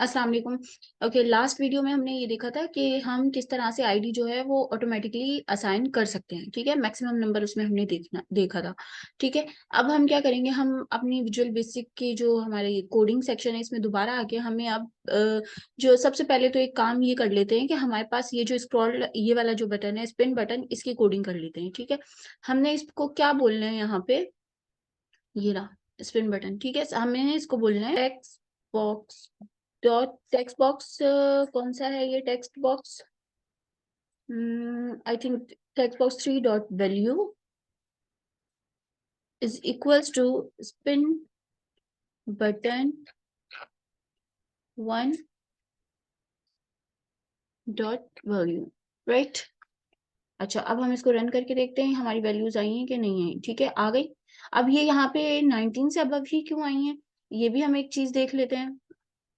अस्सलाम वालेकुम। Okay, last video में हमने ये देखा था कि हम किस तरह से आईडी जो है वो ऑटोमेटिकली असाइन कर सकते हैं। ठीक है, मैक्सिमम नंबर उसमें हमने देखा था। ठीक है, अब हम क्या करेंगे, हम अपनी विजुअल बेसिक की जो हमारे कोडिंग सेक्शन है इसमें दोबारा आके हमें अब जो सबसे पहले तो एक काम ये कर लेते हैं कि हमारे पास ये जो स्क्रॉल ये वाला जो बटन है, स्पिन बटन, इसकी कोडिंग कर लेते हैं। ठीक है, हमने इसको क्या बोलना है यहाँ पे, ये रहा स्पिन बटन। ठीक है, हमें इसको बोलना है text box dot text box. कौन सा है ये text box? I think text box 3 dot value is equals to spin button 1 dot value, right. अच्छा, अब हम इसको रन करके देखते हैं हमारी वैल्यूज आई हैं कि नहीं आई। ठीक है, आ गई। अब ये यहाँ पे 19 से अबव ही क्यों आई हैं, ये भी हम एक चीज देख लेते हैं।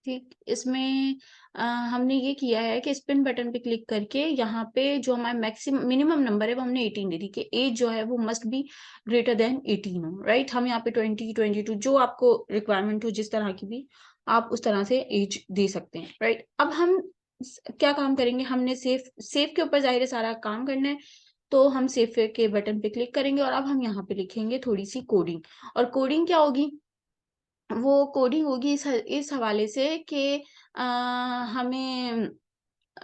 ठीक, इसमें हमने ये किया है कि स्पिन बटन पे क्लिक करके यहाँ पे जो हमारा मैक्सिमम मिनिमम नंबर है वो हमने 18 दे दी कि एज जो है वो मस्ट बी ग्रेटर देन 18 हो, राइट। हम यहाँ पे 20 22 जो आपको रिक्वायरमेंट हो, जिस तरह की भी आप उस तरह से एज दे सकते हैं, राइट। अब हम क्या काम करेंगे, हमने सेव सेव के ऊपर जाहिर है सारा काम करना है। तो हम सेव के बटन पे क्लिक करेंगे और अब हम यहाँ पे लिखेंगे थोड़ी सी कोडिंग। और कोडिंग क्या होगी, वो कोडिंग होगी इस हवाले से कि हमें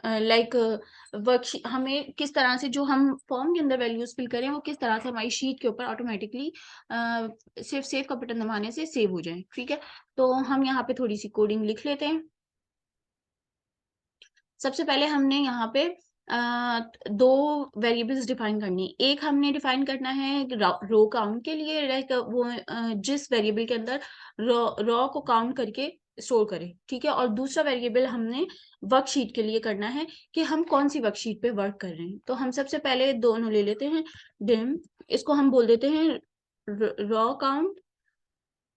लाइक वर्क हमें किस तरह से जो हम फॉर्म के अंदर वैल्यूज फिल करें वो किस तरह से हमारी शीट के ऊपर ऑटोमेटिकली सिर्फ सेव का बटन दबाने से सेव हो जाए। ठीक है, तो हम यहाँ पे थोड़ी सी कोडिंग लिख लेते हैं। सबसे पहले हमने यहाँ पे दो वेरिएबल्स डिफाइन करनी है। एक हमने डिफाइन करना है रो काउंट के लिए, लाइक वो जिस वेरिएबल के अंदर रो को काउंट करके स्टोर करें। ठीक है, और दूसरा वेरिएबल हमने वर्कशीट के लिए करना है कि हम कौन सी वर्कशीट पे वर्क कर रहे हैं। तो हम सबसे पहले दोनों ले लेते हैं। डिम, इसको हम बोल देते हैं row count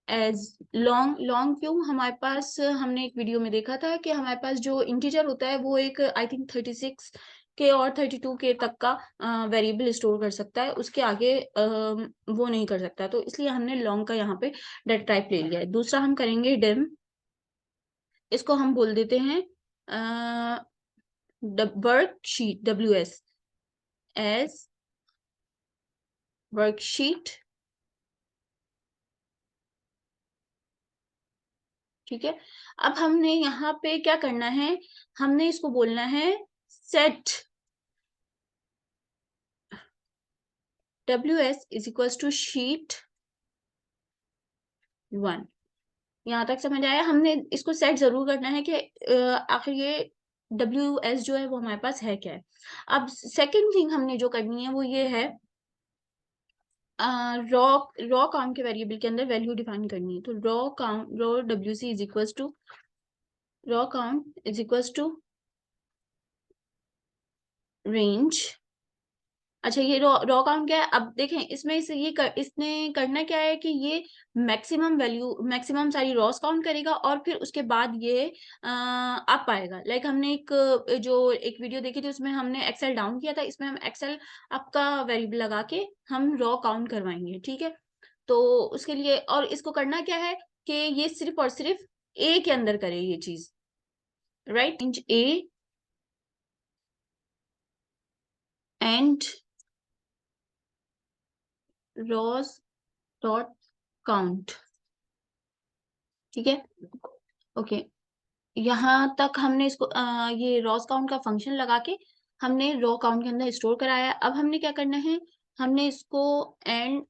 as long. Long क्यों, हमारे पास हमने एक वीडियो में देखा था कि हमारे पास जो इंटीजर होता है वो एक आई थिंक 36 के और 32 के तक का वेरिएबल स्टोर कर सकता है, उसके आगे वो नहीं कर सकता। तो इसलिए हमने लॉन्ग का यहाँ पे डाटा टाइप ले लिया है। दूसरा हम करेंगे डिम, इसको हम बोल देते हैं वर्कशीट, WS एज वर्कशीट। ठीक है, अब हमने यहाँ पे क्या करना है, हमने इसको बोलना है set WS is equals to sheet 1। यहाँ तक समझ आया? हमने इसको सेट जरूर करना है कि आखिर ये WS जो है वो हमारे पास है क्या है। अब सेकंड थिंग हमने जो करनी है वो ये है, रॉ रॉ काउंट के वेरिएबल के अंदर वैल्यू डिफाइन करनी है। तो row count row WC is equals to row count is equals to range. अच्छा, ये रॉ काउंट क्या है, अब देखें इसमें इसने करना क्या है कि ये मैक्सिमम सारी रॉस काउंट करेगा और फिर उसके बाद ये अप आएगा। लाइक हमने एक वीडियो देखी थी उसमें हमने एक्सेल डाउन किया था, इसमें हम एक्सेल अप का वेरिएबल लगा के हम रॉ काउंट करवाएंगे। ठीक है, तो उसके लिए और इसको करना क्या है कि ये सिर्फ और सिर्फ ए के अंदर करे ये चीज, right. Range A and Ross dot count. ठीक है, ओके। यहाँ तक हमने इसको ये रॉस काउंट का फंक्शन लगा के हमने रॉ काउंट के अंदर स्टोर कराया। अब हमने क्या करना है, हमने इसको एंड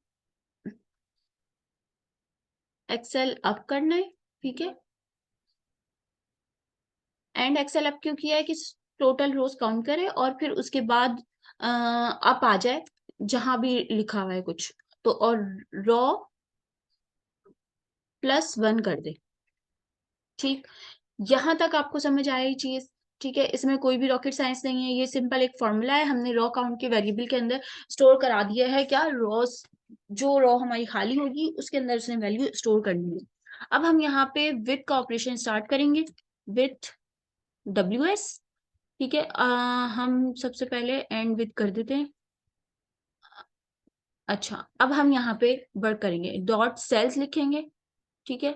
एक्सेल अप करना है। ठीक है, एंड एक्सेल अप क्यों किया है कि टोटल रोज काउंट करे और फिर उसके बाद अप आ जाए जहां भी लिखा हुआ है कुछ, तो और रॉ +1 कर दे। ठीक, यहाँ तक आपको समझ आया ये चीज? ठीक है, इसमें कोई भी रॉकेट साइंस नहीं है, ये सिंपल एक फॉर्मूला है। हमने रॉ काउंट के वेरिएबल के अंदर स्टोर करा दिया है क्या, रॉस, जो रॉ हमारी खाली होगी उसके अंदर उसने वैल्यू स्टोर करनी है। अब हम यहाँ पे विथ का ऑपरेशन स्टार्ट करेंगे, विथ WS। ठीक है, हम सबसे पहले एंड विथ कर देते हैं। अच्छा, अब हम यहाँ पे वर्क करेंगे, डॉट सेल्स लिखेंगे। ठीक है,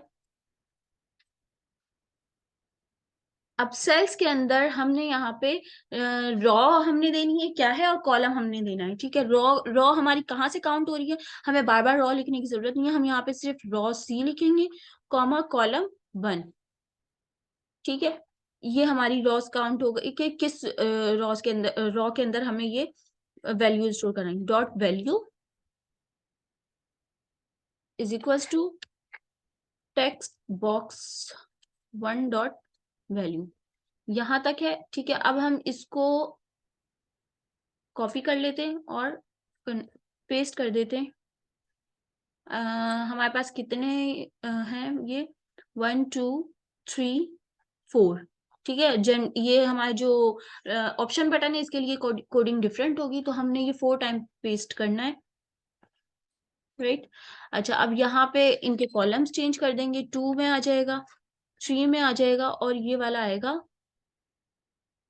अब सेल्स के अंदर हमने यहाँ पे रॉ हमने देनी है क्या है, और कॉलम हमने देना है, ठीक है। रॉ रॉ हमारी कहाँ से काउंट हो रही है, हमें बार बार रॉ लिखने की जरूरत नहीं है, हम यहाँ पे सिर्फ रॉ सी लिखेंगे, कॉमा कॉलम 1, ठीक है। ये हमारी रॉस काउंट हो गई कि किस रॉस के अंदर, रॉ के अंदर हमें ये वैल्यू स्टोर करना है। Dot value is equals to text box 1 dot value, यहां तक है, ठीक है। अब हम इसको कॉपी कर लेते हैं और पेस्ट कर देते हैं। हमारे पास कितने हैं ये, 1 2 3 4, ठीक है। ये हमारा जो ऑप्शन बटन है इसके लिए कोडिंग डिफरेंट होगी, तो हमने ये 4 टाइम पेस्ट करना है, राइट। अच्छा, अब यहाँ पे इनके कॉलम्स चेंज कर देंगे, 2 में आ जाएगा, 3 में आ जाएगा, और ये वाला आएगा,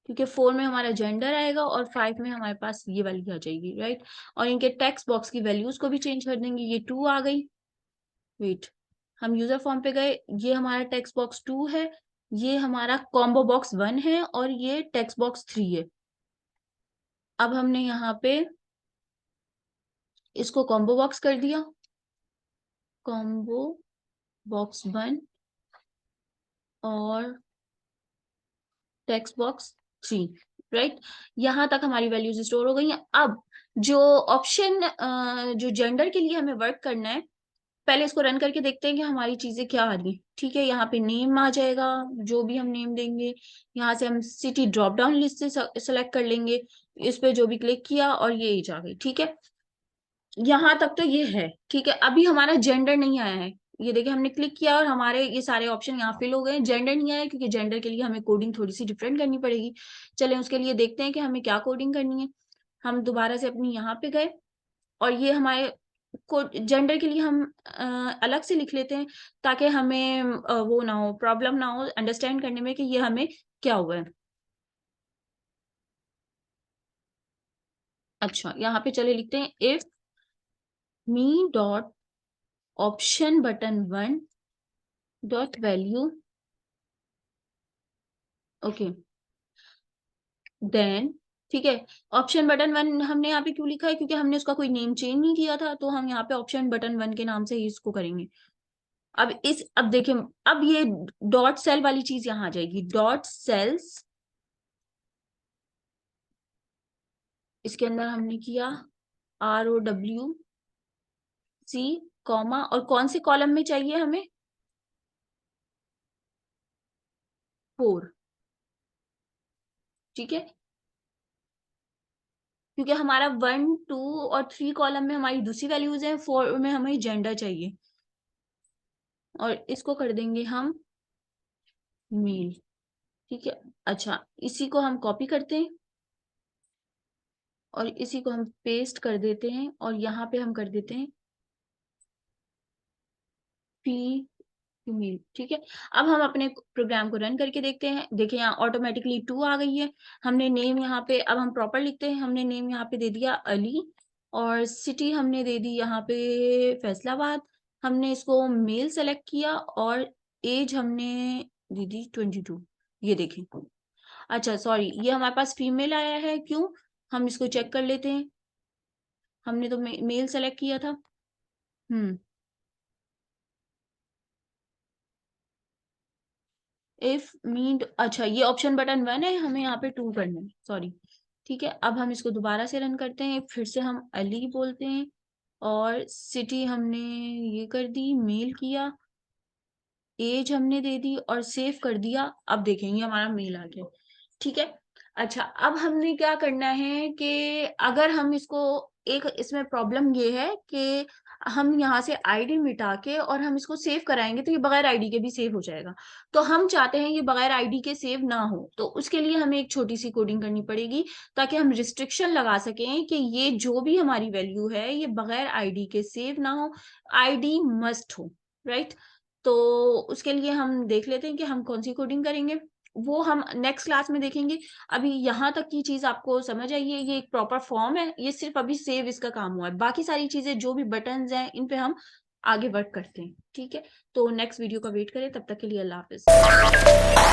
क्योंकि 4 में हमारा जेंडर आएगा और 5 में हमारे पास ये वाली आ जाएगी, राइट। और इनके टेक्स्ट बॉक्स की वैल्यूज को भी चेंज कर देंगे, ये 2 आ गई, वेट, हम यूजर फॉर्म पे गए, ये हमारा टेक्स्ट बॉक्स 2 है, ये हमारा कॉम्बो बॉक्स 1 है, और ये टेक्स्ट बॉक्स 3 है। अब हमने यहाँ पे इसको कॉम्बो बॉक्स कर दिया, कॉम्बो बॉक्स 1 और टेक्स्ट बॉक्स 3, राइट। यहां तक हमारी वैल्यूज स्टोर हो गई हैं। अब जो ऑप्शन जो जेंडर के लिए हमें वर्क करना है, पहले इसको रन करके देखते हैं कि हमारी चीजें क्या आ रही है, ठीक है। यहाँ पे नेम आ जाएगा, जो भी हम नेम देंगे, यहाँ से हम सिटी ड्रॉप डाउन लिस्ट से सेलेक्ट कर लेंगे, इस पे जो भी क्लिक किया और ये एज आ गई, ठीक है। यहाँ तक तो ये है, ठीक है। अभी हमारा जेंडर नहीं आया है, ये देखिए हमने क्लिक किया और हमारे ये सारे ऑप्शन यहाँ फिल हो गए, जेंडर नहीं आया क्योंकि जेंडर के लिए हमें कोडिंग थोड़ी सी डिफरेंट करनी पड़ेगी। चले उसके लिए देखते हैं कि हमें क्या कोडिंग करनी है। हम दोबारा से अपनी यहाँ पे गए, और ये हमारे को जेंडर के लिए हम अलग से लिख लेते हैं, ताकि हमें वो ना हो, प्रॉब्लम ना हो अंडरस्टैंड करने में कि ये हमें क्या हुआ है। अच्छा, यहाँ पे चले लिखते हैं if me dot option button 1 dot value, okay, then, ठीक है। ऑप्शन बटन 1 हमने यहाँ पे क्यों लिखा है, क्योंकि हमने उसका कोई नेम चेंज नहीं किया था, तो हम यहाँ पे ऑप्शन बटन 1 के नाम से ही इसको करेंगे। अब देखिए, अब ये डॉट सेल वाली चीज यहाँ आ जाएगी, डॉट सेल्स, इसके अंदर हमने किया ROWC, कॉमा, और कौन से कॉलम में चाहिए हमें, 4, ठीक है। क्योंकि हमारा 1 2 और 3 कॉलम में हमारी दूसरी वैल्यूज हैं, 4 में हमें जेंडर चाहिए, और इसको कर देंगे हम मेल, ठीक है। अच्छा, इसी को हम कॉपी करते हैं और इसी को हम पेस्ट कर देते हैं, और यहाँ पे हम कर देते हैं फीमेल, ठीक है। अब हम अपने प्रोग्राम को रन करके देखते हैं, देखिए यहाँ ऑटोमेटिकली 2 आ गई है। हमने नेम यहाँ पे, अब हम प्रॉपर लिखते हैं, हमने नेम यहाँ पे दे दिया अली, और सिटी हमने दे दी यहाँ पे फैसलाबाद, हमने इसको मेल सेलेक्ट किया, और एज हमने दे दी 22, ये देखें। अच्छा सॉरी, ये हमारे पास फीमेल आया है, क्यों, हम इसको चेक कर लेते हैं, हमने तो मेल सेलेक्ट किया था। हम्म, इफ मीन, अच्छा ये ऑप्शन बटन 1 है, हमें यहाँ पे 2 करना है, सॉरी, ठीक है। अब हम इसको दोबारा से रन करते हैं, फिर से हम अली बोलते हैं, और सिटी हमने ये कर दी, मेल किया, एज हमने दे दी और सेव कर दिया। अब देखेंगे हमारा मेल आ गया, ठीक है। अच्छा, अब हमने क्या करना है कि अगर हम इसको, एक इसमें प्रॉब्लम ये है कि हम यहाँ से आईडी मिटा के और हम इसको सेव कराएंगे तो ये बगैर आईडी के भी सेव हो जाएगा, तो हम चाहते हैं ये बगैर आईडी के सेव ना हो, तो उसके लिए हमें एक छोटी सी कोडिंग करनी पड़ेगी, ताकि हम रिस्ट्रिक्शन लगा सकें कि ये जो भी हमारी वैल्यू है ये बगैर आईडी के सेव ना हो, आईडी मस्ट हो, राइट। तो उसके लिए हम देख लेते हैं कि हम कौन सी कोडिंग करेंगे, वो हम नेक्स्ट क्लास में देखेंगे। अभी यहाँ तक की चीज आपको समझ आई है, ये एक प्रॉपर फॉर्म है, ये सिर्फ अभी सेव इसका काम हुआ है, बाकी सारी चीजें जो भी बटन्स हैं इन पे हम आगे वर्क करते हैं, ठीक है। तो नेक्स्ट वीडियो का वेट करें, तब तक के लिए अल्लाह हाफिज।